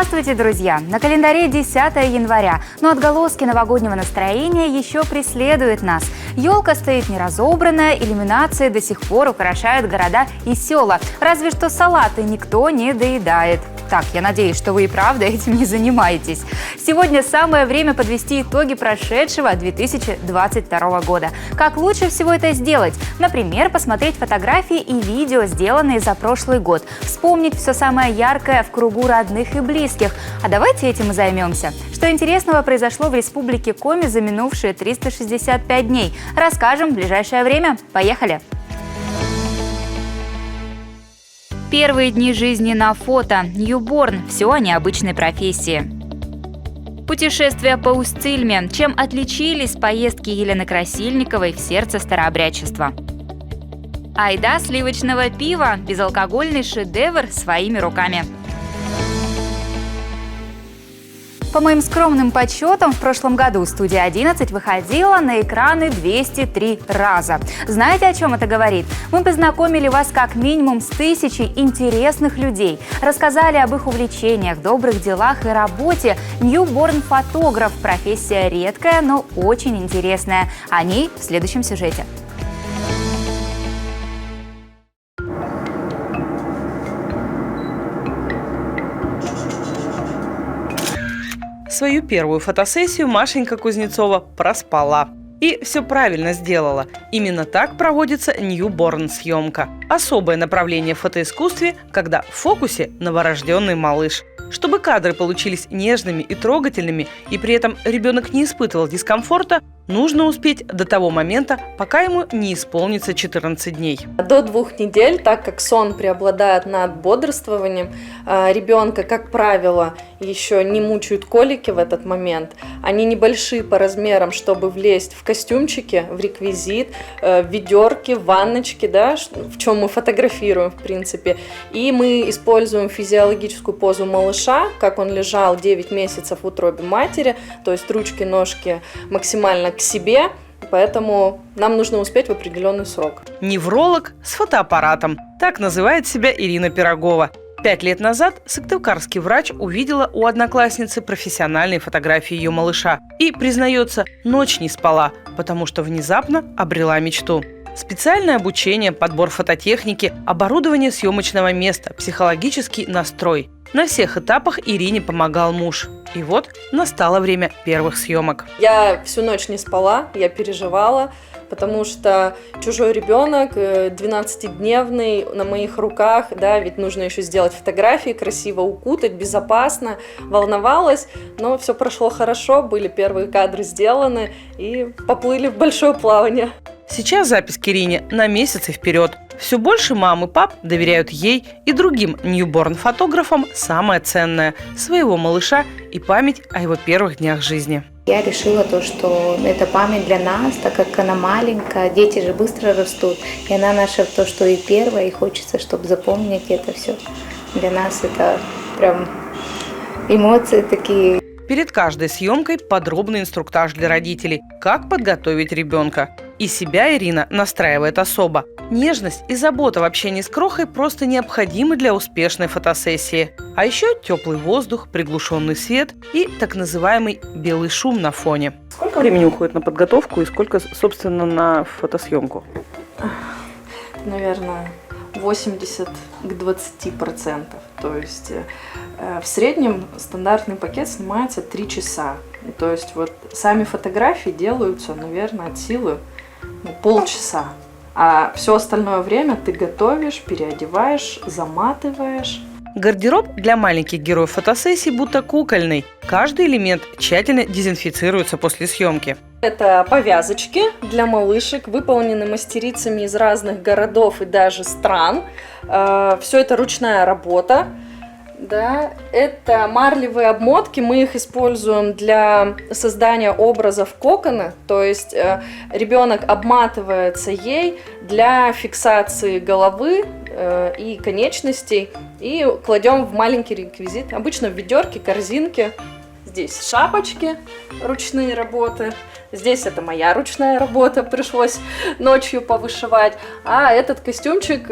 Здравствуйте, друзья! На календаре 10 января, но отголоски новогоднего настроения еще преследуют нас. Елка стоит неразобранная, иллюминации до сих пор украшают города и села. Разве что салаты никто не доедает. Так, я надеюсь, что вы и правда этим не занимаетесь. Сегодня самое время подвести итоги прошедшего 2022 года. Как лучше всего это сделать? Например, посмотреть фотографии и видео, сделанные за прошлый год. Вспомнить все самое яркое в кругу родных и близких. А давайте этим и займемся. Что интересного произошло в Республике Коми за минувшие 365 дней? Расскажем в ближайшее время. Поехали! Первые дни жизни на фото. Ньюборн. Все о необычной профессии. Путешествие по Устильме. Чем отличились поездки Елены Красильниковой в сердце старообрядчества? Айда сливочного пива. Безалкогольный шедевр своими руками. По моим скромным подсчетам, в прошлом году «Студия-11» выходила на экраны 203 раза. Знаете, о чем это говорит? Мы познакомили вас как минимум с 1000 интересных людей, рассказали об их увлечениях, добрых делах и работе. Ньюборн-фотограф – профессия редкая, но очень интересная. О ней в следующем сюжете. Свою первую фотосессию Машенька Кузнецова проспала. И все правильно сделала. Именно так проводится ньюборн-съемка. Особое направление в фотоискусстве, когда в фокусе новорожденный малыш. Чтобы кадры получились нежными и трогательными, и при этом ребенок не испытывал дискомфорта, нужно успеть до того момента, пока ему не исполнится 14 дней. До 2 недель, так как сон преобладает над бодрствованием, ребенка, как правило, еще не мучают колики в этот момент. Они небольшие по размерам, чтобы влезть в костюмчики, в реквизит, в ведерки, в ванночки, да, в чем мы фотографируем, в принципе. И мы используем физиологическую позу малыша, как он лежал 9 месяцев в утробе матери, то есть ручки, ножки максимально к себе, поэтому нам нужно успеть в определенный срок. Невролог с фотоаппаратом. Так называет себя Ирина Пирогова. 5 лет назад сыктывкарский врач увидела у одноклассницы профессиональные фотографии ее малыша и, признается, ночь не спала, потому что внезапно обрела мечту. Специальное обучение, подбор фототехники, оборудование съемочного места, психологический настрой. На всех этапах Ирине помогал муж. И вот настало время первых съемок. Я всю ночь не спала, я переживала, потому что чужой ребенок, 12-дневный, на моих руках, да, ведь нужно еще сделать фотографии, красиво укутать, безопасно. Волновалась, но все прошло хорошо, были первые кадры сделаны и поплыли в большое плавание. Сейчас запись к Ирине на месяцы вперед. Все больше мам и пап доверяют ей и другим ньюборн-фотографам самое ценное – своего малыша и память о его первых днях жизни. Я решила то, что это память для нас, так как она маленькая, дети же быстро растут, и она наша то, что и первая, и хочется, чтобы запомнить это все. Для нас это прям эмоции такие. Перед каждой съемкой подробный инструктаж для родителей, как подготовить ребенка. И себя Ирина настраивает особо. Нежность и забота в общении с крохой просто необходимы для успешной фотосессии. А еще теплый воздух, приглушенный свет и так называемый белый шум на фоне. Сколько времени уходит на подготовку и сколько, собственно, на фотосъемку? Наверное, 80 к 20%. То есть в среднем стандартный пакет снимается 3 часа. То есть вот сами фотографии делаются, наверное, от силы полчаса. А все остальное время ты готовишь, переодеваешь, заматываешь. Гардероб для маленьких героев фотосессий будто кукольный. Каждый элемент тщательно дезинфицируется после съемки. Это повязочки для малышек, выполнены мастерицами из разных городов и даже стран. Все это ручная работа. Да, это марлевые обмотки, мы их используем для создания образов кокона, то есть ребенок обматывается ей для фиксации головы и конечностей и кладем в маленький реквизит, обычно в ведерке, корзинке. Здесь шапочки ручные работы, здесь это моя ручная работа, пришлось ночью повышивать, а этот костюмчик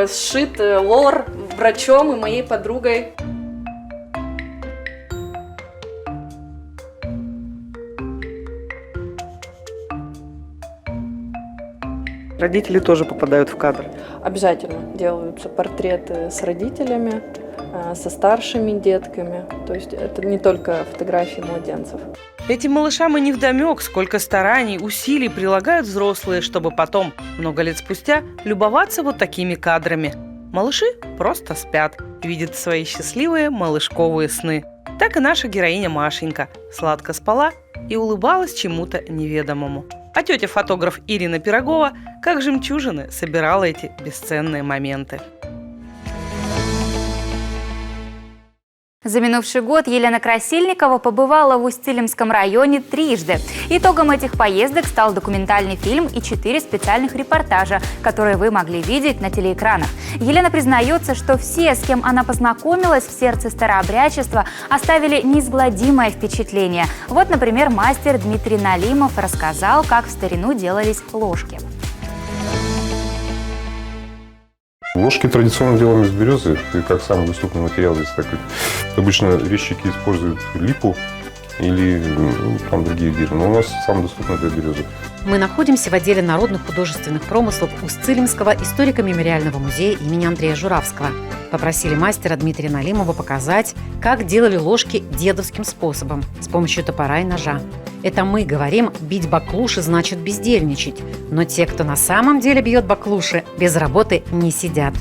сшит лор врачом и моей подругой. Родители тоже попадают в кадр. Обязательно делаются портреты с родителями, со старшими детками. То есть это не только фотографии младенцев. Этим малышам и невдомек, сколько стараний, усилий прилагают взрослые, чтобы потом, много лет спустя, любоваться вот такими кадрами. Малыши просто спят, видят свои счастливые малышковые сны. Так и наша героиня Машенька сладко спала и улыбалась чему-то неведомому. А тетя-фотограф Ирина Пирогова, как жемчужины, собирала эти бесценные моменты. За минувший год Елена Красильникова побывала в Усть-Илимском районе трижды. Итогом этих поездок стал документальный фильм и 4 специальных репортажа, которые вы могли видеть на телеэкранах. Елена признается, что все, с кем она познакомилась в сердце старообрядчества, оставили неизгладимое впечатление. Вот, например, мастер Дмитрий Налимов рассказал, как в старину делались ложки. Ложки традиционно делаем из березы, и как самый доступный материал здесь такой. Обычно резчики используют липу или там другие дерева, но у нас самый доступный это береза. Мы находимся в отделе народных художественных промыслов Усть-Илимского историко-мемориального музея имени Андрея Журавского. Попросили мастера Дмитрия Налимова показать, как делали ложки дедовским способом, с помощью топора и ножа. Это мы говорим, бить баклуши значит бездельничать. Но те, кто на самом деле бьет баклуши, без работы не сидят.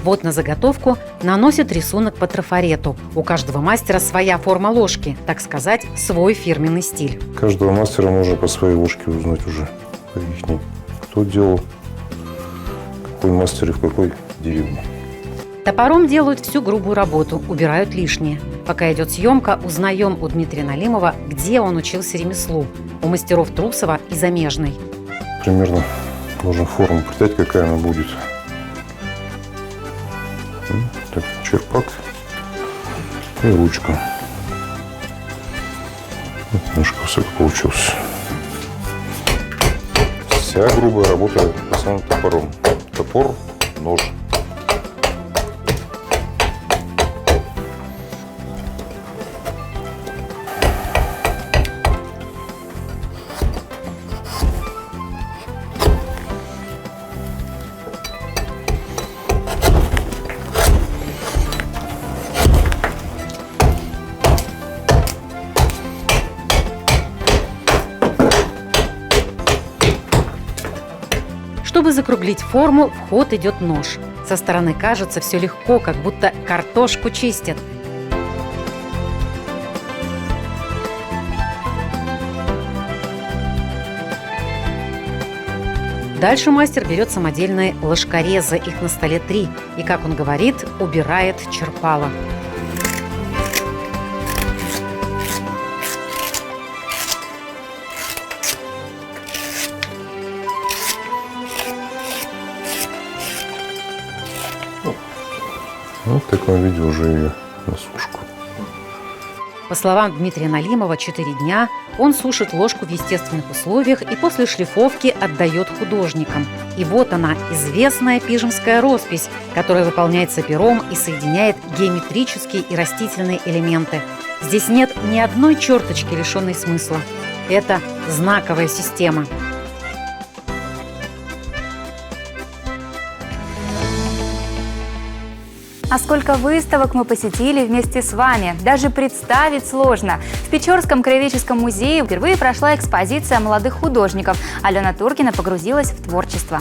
Вот на заготовку наносят рисунок по трафарету. У каждого мастера своя форма ложки, так сказать, свой фирменный стиль. Каждого мастера можно по своей ложке узнать уже, по ихней. Кто делал, какой мастер и в какой деревне. Топором делают всю грубую работу, убирают лишнее. Пока идет съемка, узнаем у Дмитрия Налимова, где он учился ремеслу. У мастеров Трусова и Замежной. Примерно можно форму придать, какая она будет. Так, черпак и ручка. Немножко высоко получился. Вся грубая работа самым топором. Топор, нож. Чтобы закруглить форму, в ход идет нож. Со стороны кажется все легко, как будто картошку чистят. Дальше мастер берет самодельные ложкорезы, их на столе 3, и, как он говорит, убирает черпало. Вот в таком виде уже ее на сушку. По словам Дмитрия Налимова, 4 дня он сушит ложку в естественных условиях и после шлифовки отдает художникам. И вот она, известная пижемская роспись, которая выполняется пером и соединяет геометрические и растительные элементы. Здесь нет ни одной черточки, лишенной смысла. Это знаковая система. А сколько выставок мы посетили вместе с вами, даже представить сложно. В Печорском краеведческом музее впервые прошла экспозиция молодых художников. Алена Туркина погрузилась в творчество.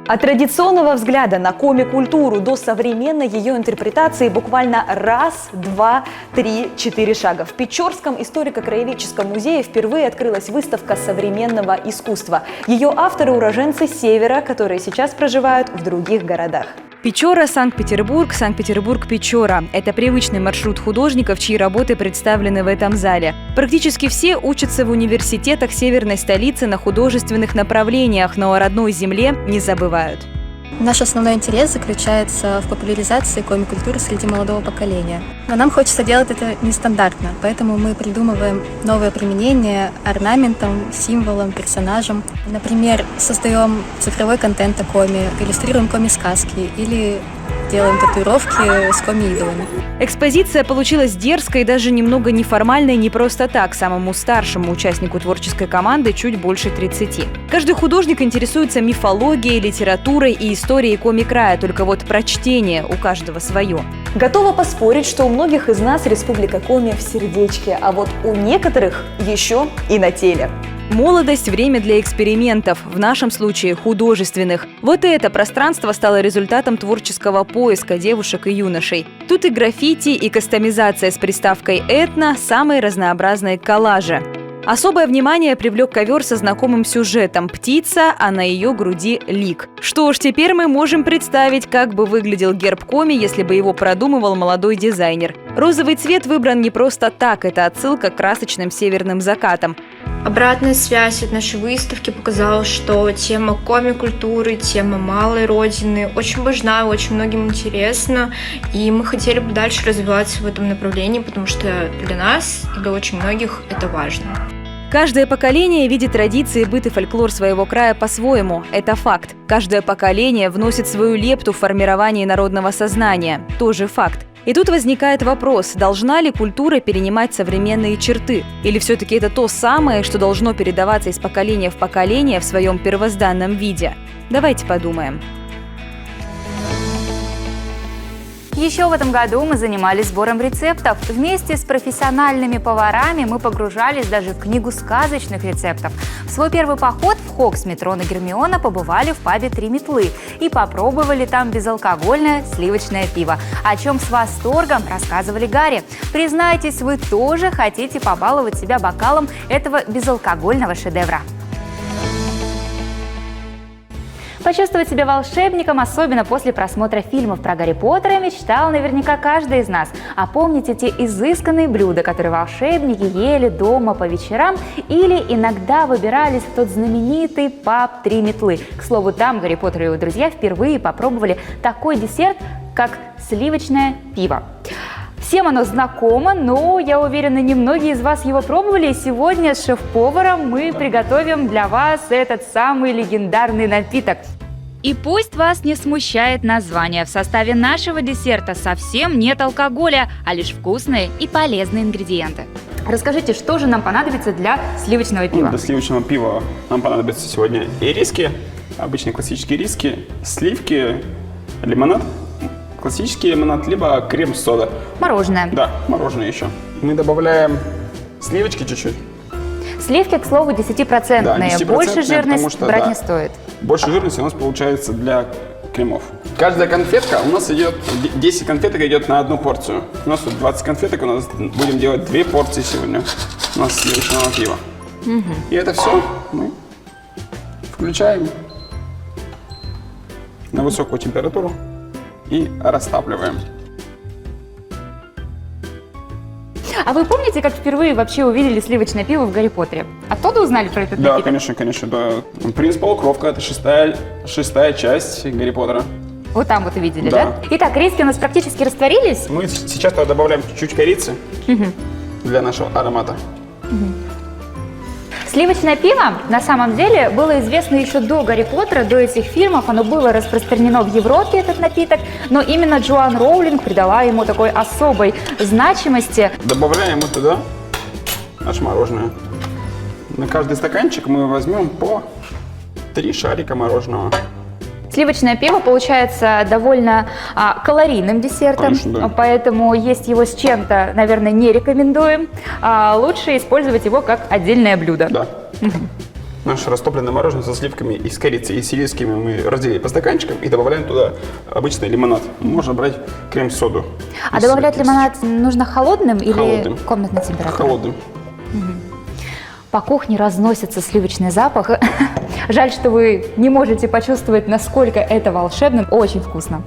От традиционного взгляда на коми-культуру до современной ее интерпретации буквально раз, два, три, 4 шага. В Печорском историко-краеведческом музее впервые открылась выставка современного искусства. Ее авторы – уроженцы Севера, которые сейчас проживают в других городах. Печора, Санкт-Петербург, Санкт-Петербург, Печора – это привычный маршрут художников, чьи работы представлены в этом зале. Практически все учатся в университетах северной столицы на художественных направлениях, но о родной земле не забывают. Наш основной интерес заключается в популяризации коми-культуры среди молодого поколения. Но нам хочется делать это нестандартно, поэтому мы придумываем новое применение орнаментам, символам, персонажам. Например, создаем цифровой контент о коми, иллюстрируем коми-сказки или делаем татуировки с коми-идолами. Экспозиция получилась дерзкой и даже немного неформальной не просто так. Самому старшему участнику творческой команды чуть больше 30. Каждый художник интересуется мифологией, литературой и историей коми-края, только вот прочтение у каждого свое. Готова поспорить, что у многих из нас Республика Коми в сердечке, а вот у некоторых еще и на теле. Молодость – время для экспериментов, в нашем случае художественных. Вот и это пространство стало результатом творческого поиска девушек и юношей. Тут и граффити, и кастомизация с приставкой «этно», самые разнообразные коллажи. Особое внимание привлек ковер со знакомым сюжетом – птица, а на ее груди – лик. Что ж, теперь мы можем представить, как бы выглядел герб Коми, если бы его продумывал молодой дизайнер. Розовый цвет выбран не просто так, это отсылка к красочным северным закатам. Обратная связь от нашей выставки показала, что тема коми-культуры, тема малой родины очень важна, очень многим интересна, и мы хотели бы дальше развиваться в этом направлении, потому что для нас и для очень многих это важно. Каждое поколение видит традиции, быт и фольклор своего края по-своему. Это факт. Каждое поколение вносит свою лепту в формирование народного сознания. Тоже факт. И тут возникает вопрос, должна ли культура перенимать современные черты? Или все-таки это то самое, что должно передаваться из поколения в поколение в своем первозданном виде? Давайте подумаем. Еще в этом году мы занимались сбором рецептов. Вместе с профессиональными поварами мы погружались даже в книгу сказочных рецептов. В свой первый поход в Хогс метро на Гермиона побывали в пабе «Три метлы» и попробовали там безалкогольное сливочное пиво, о чем с восторгом рассказывали Гарри. Признайтесь, вы тоже хотите побаловать себя бокалом этого безалкогольного шедевра. Почувствовать себя волшебником, особенно после просмотра фильмов про Гарри Поттера, мечтал наверняка каждый из нас. А помните те изысканные блюда, которые волшебники ели дома по вечерам или иногда выбирались в тот знаменитый паб «Три метлы». К слову, там Гарри Поттер и его друзья впервые попробовали такой десерт, как сливочное пиво. Всем оно знакомо, но, я уверена, немногие из вас его пробовали, и сегодня с шеф-поваром мы приготовим для вас этот самый легендарный напиток. И пусть вас не смущает название, в составе нашего десерта совсем нет алкоголя, а лишь вкусные и полезные ингредиенты. Расскажите, что же нам понадобится для сливочного пива? Для сливочного пива нам понадобится сегодня ириски, обычные классические ириски, сливки, лимонад. Классический лимонад, либо крем-сода. Мороженое. Да, мороженое еще. Мы добавляем сливочки чуть-чуть. Сливки, к слову, 10%. Да, 10%, больше жирность что, брать да, не стоит. Больше жирности у нас получается для кремов. Каждая конфетка у нас идет, 10 конфеток идет на одну порцию. У нас тут 20 конфеток, у нас будем делать 2 порции сегодня у нас сливочного пива. Угу. И это все мы включаем на высокую температуру и растапливаем. А вы помните, как впервые вообще увидели сливочное пиво в Гарри Поттере? Оттуда узнали про этот напиток? Да, конечно, да. «Принц Полукровка» — это шестая часть Гарри Поттера. Вот там вот увидели, да? Итак, риски у нас практически растворились. Мы сейчас туда добавляем чуть-чуть корицы для нашего аромата. Сливочное пиво, на самом деле, было известно еще до Гарри Поттера, до этих фильмов. Оно было распространено в Европе, этот напиток, но именно Джоан Роулинг придала ему такой особой значимости. Добавляем мы туда наше мороженое. На каждый стаканчик мы возьмем по 3 шарика мороженого. Сливочное пиво получается довольно калорийным десертом, конечно, да. Поэтому есть его с чем-то, наверное, не рекомендуем. Лучше использовать его как отдельное блюдо. Да. Наше растопленное мороженое со сливками и с корицей и с ирисками мы разделили по стаканчикам и добавляем туда обычный лимонад. Можно брать крем-соду. А добавлять лимонад нужно холодным или комнатной температурой? Холодным. По кухне разносится сливочный запах. Жаль, что вы не можете почувствовать, насколько это волшебно. Очень вкусно.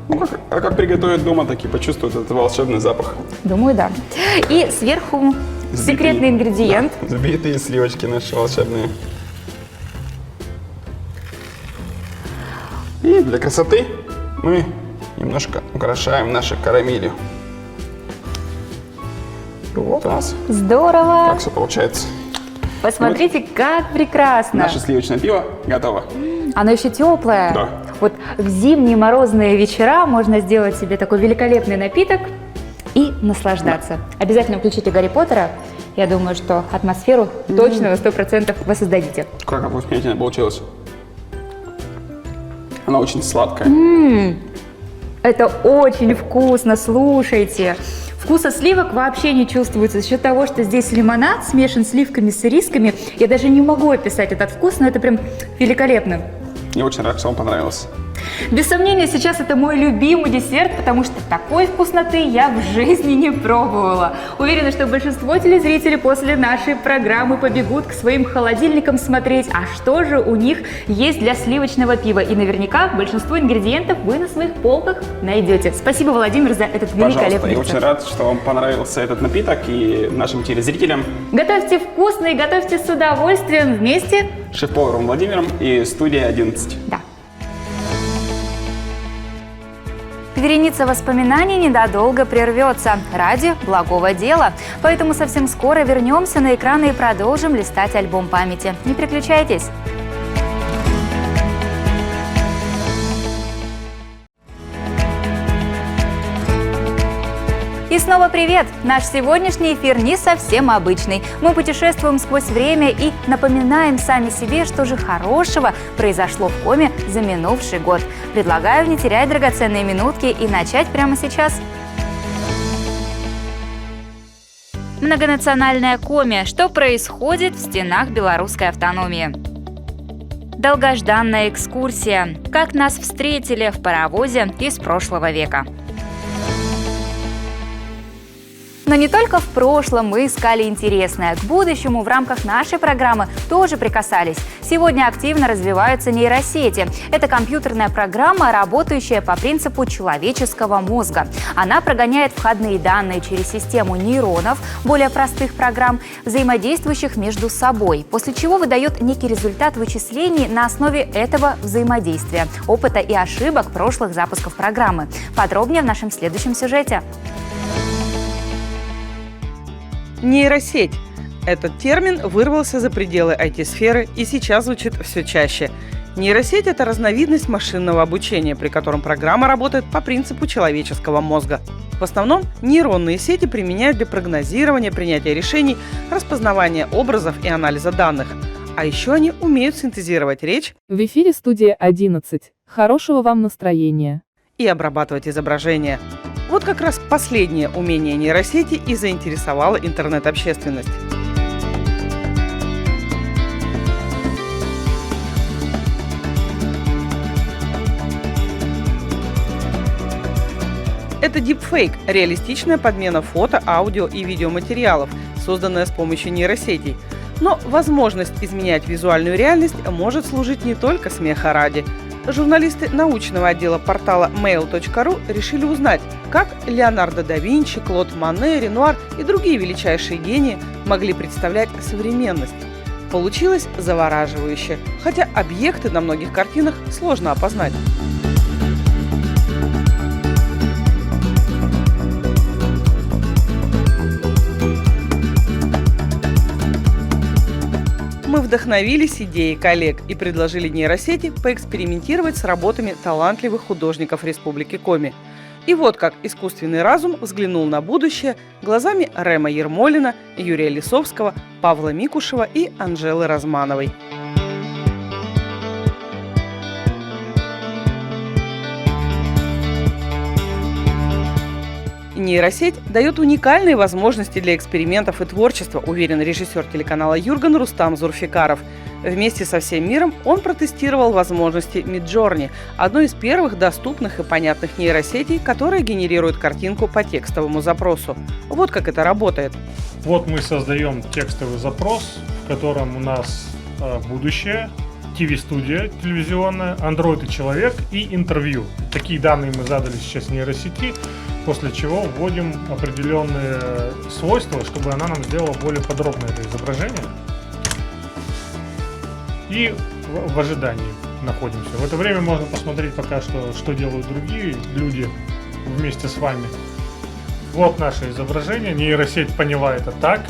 Как приготовить дома, так и почувствовать этот волшебный запах. Думаю, да. И сверху секретный ингредиент. Да, взбитые сливочки наши волшебные. И для красоты мы немножко украшаем наши карамелью. И вот у нас Здорово! как все получается. Посмотрите, как прекрасно! Наше сливочное пиво готово. Оно еще теплое. Да. Вот в зимние морозные вечера можно сделать себе такой великолепный напиток и наслаждаться. Обязательно включите Гарри Поттера. Я думаю, что атмосферу точно на 100% вы создадите. Как вкуснятина получилось. Она очень сладкая. Это очень вкусно, слушайте. Вкуса сливок вообще не чувствуется. За счет того, что здесь лимонад смешан с сливками, с ирисками, я даже не могу описать этот вкус, но это прям великолепно. Я очень рад, что вам понравилось. Без сомнения, сейчас это мой любимый десерт, потому что такой вкусноты я в жизни не пробовала. Уверена, что большинство телезрителей после нашей программы побегут к своим холодильникам смотреть, а что же у них есть для сливочного пива. И наверняка большинство ингредиентов вы на своих полках найдете. Спасибо, Владимир, за этот великолепный Я рецепт. очень рад, что вам понравился этот напиток и нашим телезрителям. Готовьте вкусно и готовьте с удовольствием вместе. Шеф-поваром Владимиром и студия 11. Да. Вереница воспоминаний ненадолго прервется ради благого дела. Поэтому совсем скоро вернемся на экраны и продолжим листать альбом памяти. Не переключайтесь. И снова привет! Наш сегодняшний эфир не совсем обычный. Мы путешествуем сквозь время и напоминаем сами себе, что же хорошего произошло в Коми за минувший год. Предлагаю не терять драгоценные минутки и начать прямо сейчас. Многонациональная Коми. Что происходит в стенах белорусской автономии? Долгожданная экскурсия. Как нас встретили в паровозе из прошлого века. Но не только в прошлом мы искали интересное. К будущему в рамках нашей программы тоже прикасались. Сегодня активно развиваются нейросети. Это компьютерная программа, работающая по принципу человеческого мозга. Она прогоняет входные данные через систему нейронов, более простых программ, взаимодействующих между собой, после чего выдает некий результат вычислений на основе этого взаимодействия, опыта и ошибок прошлых запусков программы. Подробнее в нашем следующем сюжете. Нейросеть. Этот термин вырвался за пределы IT-сферы и сейчас звучит все чаще. Нейросеть – это разновидность машинного обучения, при котором программа работает по принципу человеческого мозга. В основном нейронные сети применяют для прогнозирования, принятия решений, распознавания образов и анализа данных. А еще они умеют синтезировать речь В эфире студия 11. Хорошего вам настроения. и обрабатывать изображения. Вот как раз последнее умение нейросети и заинтересовало интернет-общественность. Это дипфейк – реалистичная подмена фото, аудио и видеоматериалов, созданная с помощью нейросетей. Но возможность изменять визуальную реальность может служить не только смеха ради. Журналисты научного отдела портала mail.ru решили узнать, как Леонардо да Винчи, Клод Моне, Ренуар и другие величайшие гении могли представлять современность. Получилось завораживающе, хотя объекты на многих картинах сложно опознать. Мы вдохновились идеей коллег и предложили нейросети поэкспериментировать с работами талантливых художников Республики Коми. И вот как искусственный разум взглянул на будущее глазами Рема Ермолина, Юрия Лисовского, Павла Микушева и Анжелы Размановой. Нейросеть дает уникальные возможности для экспериментов и творчества, уверен режиссер телеканала «Юрган» Рустам Зурфикаров. Вместе со всем миром он протестировал возможности Midjourney, одной из первых доступных и понятных нейросетей, которая генерирует картинку по текстовому запросу. Вот как это работает. Вот мы создаем текстовый запрос, в котором у нас будущее, ТВ-студия телевизионная, Android и человек и интервью. Такие данные мы задали сейчас нейросети, после чего вводим определенные свойства, чтобы она нам сделала более подробное это изображение. И в ожидании находимся. В это время можно посмотреть пока что делают другие люди вместе с вами. Вот наше изображение. Нейросеть поняла это так.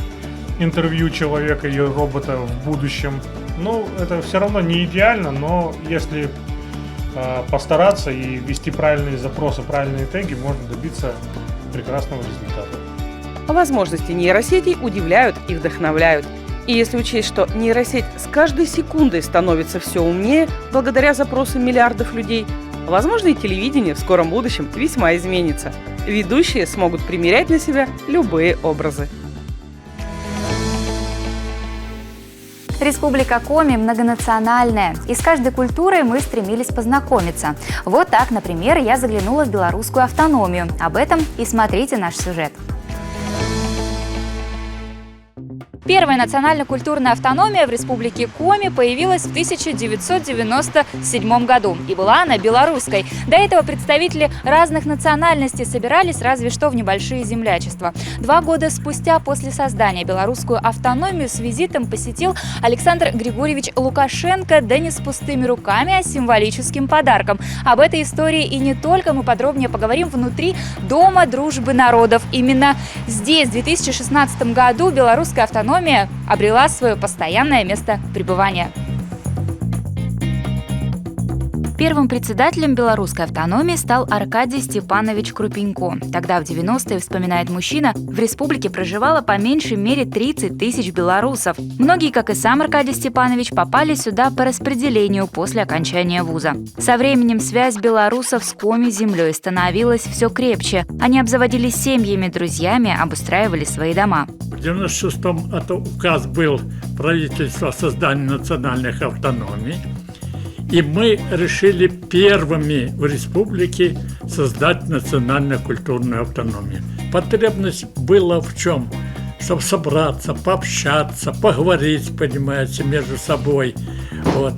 Интервью человека и робота в будущем. Ну, это все равно не идеально, но если постараться и ввести правильные запросы, правильные теги, можно добиться прекрасного результата. Возможности нейросетей удивляют и вдохновляют. И если учесть, что нейросеть с каждой секундой становится все умнее благодаря запросам миллиардов людей, возможно, и телевидение в скором будущем весьма изменится. Ведущие смогут примерять на себя любые образы. Республика Коми многонациональная, и с каждой культурой мы стремились познакомиться. Вот так, например, я заглянула в белорусскую автономию. Об этом и смотрите наш сюжет. Первая национально-культурная автономия в Республике Коми появилась в 1997 году, и была она белорусской. До этого представители разных национальностей собирались разве что в небольшие землячества. 2 года спустя после создания белорусскую автономию с визитом посетил Александр Григорьевич Лукашенко, да не с пустыми руками, а с символическим подарком. Об этой истории и не только мы подробнее поговорим внутри Дома дружбы народов. Именно здесь в 2016 году белорусская автономия обрела свое постоянное место пребывания. Первым председателем белорусской автономии стал Аркадий Степанович Крупенько. Тогда, в 90-е, вспоминает мужчина, в республике проживало по меньшей мере 30 тысяч белорусов. Многие, как и сам Аркадий Степанович, попали сюда по распределению после окончания вуза. Со временем связь белорусов с Коми землей становилась все крепче. Они обзаводились семьями, друзьями, обустраивали свои дома. В 96-м это указ был правительства о создании национальных автономий. И мы решили первыми в республике создать национально-культурную автономию. Потребность была в чем? Чтобы собраться, пообщаться, поговорить, понимаете, между собой. Вот.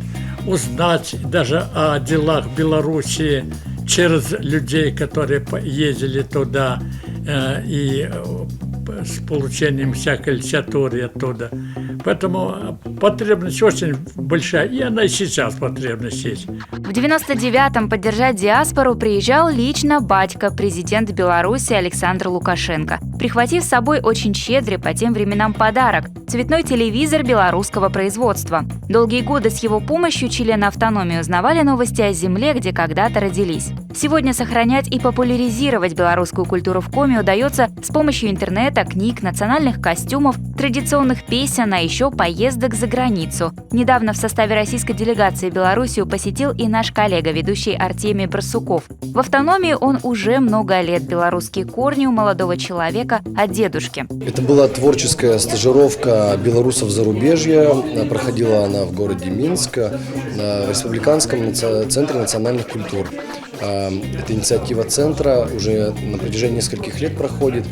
Узнать даже о делах Белоруссии через людей, которые ездили туда и с получением всякой литературы оттуда. Поэтому потребность очень большая, и она и сейчас потребность есть. В 99-м поддержать диаспору приезжал лично батька, президент Беларуси Александр Лукашенко, прихватив с собой очень щедрый по тем временам подарок – цветной телевизор белорусского производства. Долгие годы с его помощью члены автономии узнавали новости о земле, где когда-то родились. Сегодня сохранять и популяризировать белорусскую культуру в Коми удается с помощью интернета, книг, национальных костюмов, традиционных песен, а еще поездок за границу. Недавно в составе российской делегации Белоруссию посетил и наш коллега, ведущий Артемий Барсуков. В автономии он уже много лет. Белорусские корни у молодого человека от дедушки. Это была творческая стажировка белорусов зарубежья. Проходила она в городе Минск, в Республиканском центре национальных культур. Эта инициатива центра уже на протяжении нескольких лет проходит.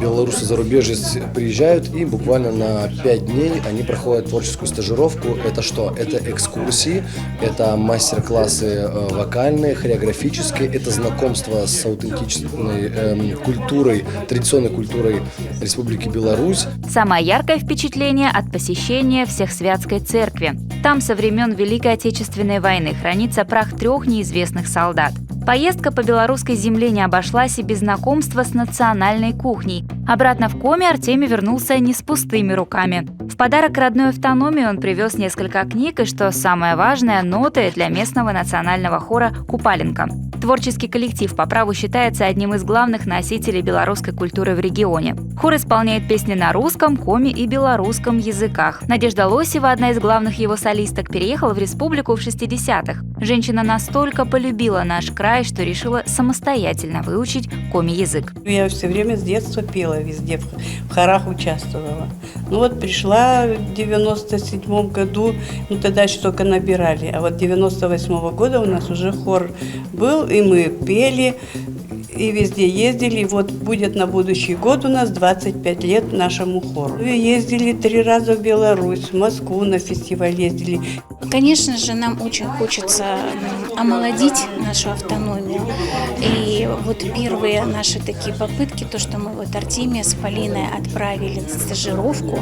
Белорусы зарубежья приезжают, и буквально на 5 дней они проходят творческую стажировку. Это что? Это экскурсии, это мастер-классы вокальные, хореографические, это знакомство с аутентичной культурой, традиционной культурой Республики Беларусь. Самое яркое впечатление от посещения Всехсвятской церкви. Там со времен Великой Отечественной войны хранится прах 3 неизвестных солдат. Поездка по белорусской земле не обошлась и без знакомства с национальной кухней. Обратно в Коми Артемий вернулся не с пустыми руками. В подарок родной автономии он привез несколько книг и, что самое важное, ноты для местного национального хора «Купаленко». Творческий коллектив по праву считается одним из главных носителей белорусской культуры в регионе. Хор исполняет песни на русском, коми и белорусском языках. Надежда Лосева, одна из главных его солисток, переехала в республику в 60-х. Женщина настолько полюбила наш край, что решила самостоятельно выучить коми-язык. Я все время с детства пела везде, в хорах участвовала. Ну вот пришла в 97 году, тогда еще только набирали, а вот 98 года у нас уже хор был, и мы пели. и везде ездили. И вот будет на будущий год у нас 25 лет нашему хору. Мы ездили 3 раза в Беларусь, в Москву на фестиваль ездили. Конечно же, нам очень хочется омолодить нашу автономию. И вот первые наши такие попытки, то, что мы вот Артемия с Полиной отправили на стажировку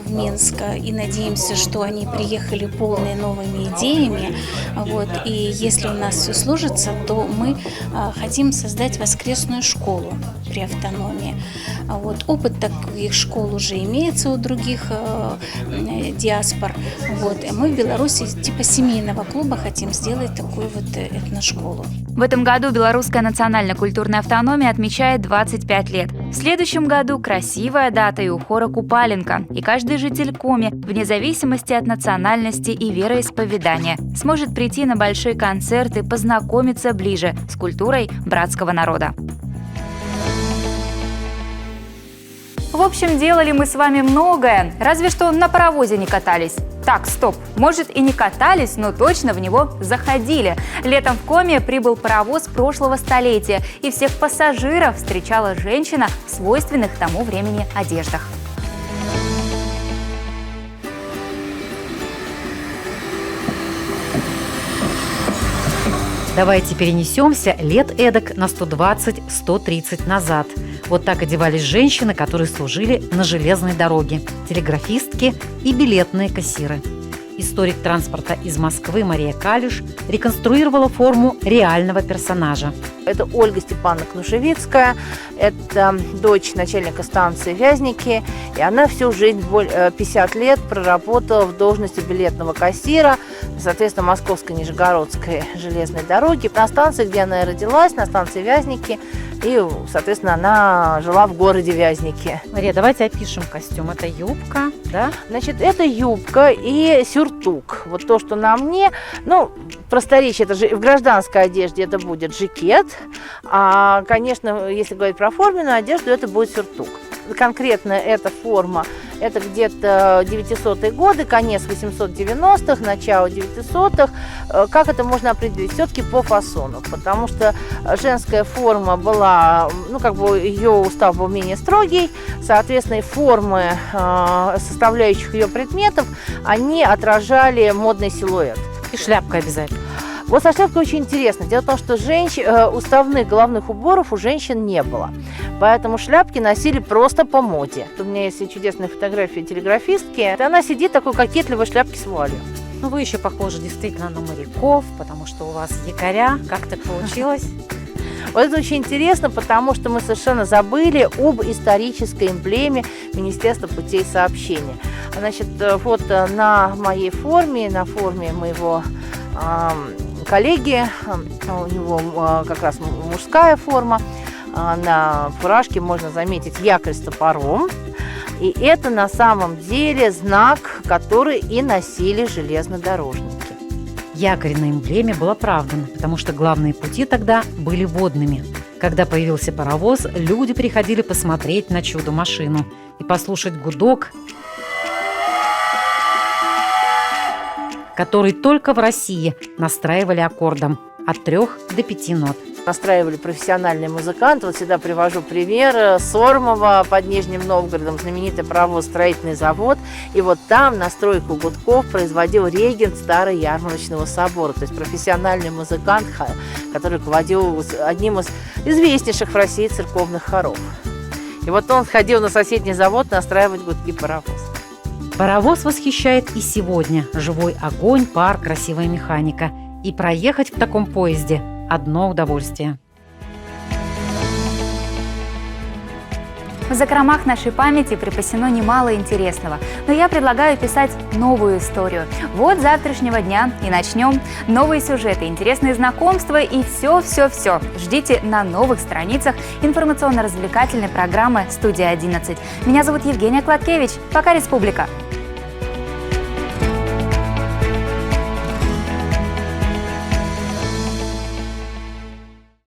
в Минск, и надеемся, что они приехали полные новыми идеями. Вот. И если у нас все сложится, то мы хотим создать воскресную школу при автономии. Вот. Опыт таких школ уже имеется у других диаспор. Вот. И мы в Беларуси типа семейного клуба хотим сделать такую вот этношколу. В этом году Белорусская национально-культурная автономия отмечает 25 лет. В следующем году красивая дата и у хора Купаленко. И каждый житель Коми, вне зависимости от национальности и вероисповедания, сможет прийти на большой концерт и познакомиться ближе с культурой братского народа. В общем, делали мы с вами многое, разве что на паровозе не катались. Так, стоп, может и не катались, но точно в него заходили. Летом в Коми прибыл паровоз прошлого столетия, и всех пассажиров встречала женщина в свойственных тому времени одеждах. Давайте перенесемся лет эдак на 120-130 назад. Вот так одевались женщины, которые служили на железной дороге, телеграфистки и билетные кассиры. Историк транспорта из Москвы Мария Калюш реконструировала форму реального персонажа. Это Ольга Степановна Кнушевицкая, это дочь начальника станции Вязники, и она всю жизнь, 50 лет, проработала в должности билетного кассира, соответственно, Московской Нижегородской железной дороги, на станции, где она и родилась, на станции Вязники, и, соответственно, она жила в городе Вязники. Мария, давайте опишем костюм. Это юбка, да? Значит, это юбка и сюртук. Вот то, что на мне, ну, просторечие, это же в гражданской одежде это будет жакет, а, конечно, если говорить про форменную одежду, это будет сюртук. Конкретно эта форма, это где-то 900-е годы, конец 890-х, начало 900-х. Как это можно определить? Все-таки по фасону, потому что женская форма была, ну, как бы ее устав был менее строгий, соответственно, и формы составляющих ее предметов, они отражали модный силуэт. И шляпка обязательно. Вот со шляпкой очень интересно. Дело в том, что уставных головных уборов у женщин не было. Поэтому шляпки носили просто по моде. У меня есть чудесная фотография телеграфистки. Она сидит в такой кокетливой шляпке с вуалью. Ну, вы еще похожи действительно на моряков, потому что у вас якоря. Как так получилось? Вот это очень интересно, потому что мы совершенно забыли об исторической эмблеме Министерства путей сообщения. Значит, вот на моей форме, на форме моего коллеги, у него как раз мужская форма, на фуражке можно заметить якорь с топором. И это на самом деле знак, который и носили железнодорожники. Якорь на эмблеме был оправдан, потому что главные пути тогда были водными. Когда появился паровоз, люди приходили посмотреть на чудо-машину и послушать гудок, который только в России настраивали аккордом от 3 до 5 нот. Настраивали профессиональные музыканты. Вот всегда привожу пример Сормова под Нижним Новгородом, знаменитый паровоз-строительный завод. И вот там настройку гудков производил регент Старого Ярмарочного собора. То есть профессиональный музыкант, который руководил одним из известнейших в России церковных хоров. И вот он ходил на соседний завод настраивать гудки паровоза. Паровоз восхищает и сегодня. Живой огонь, пар, красивая механика. И проехать в таком поезде – одно удовольствие. В закромах нашей памяти припасено немало интересного, но я предлагаю писать новую историю. Вот с завтрашнего дня и начнем. Новые сюжеты, интересные знакомства и все-все-все. Ждите на новых страницах информационно-развлекательной программы «Студия 11». Меня зовут Евгения Кладкевич. Пока, Республика!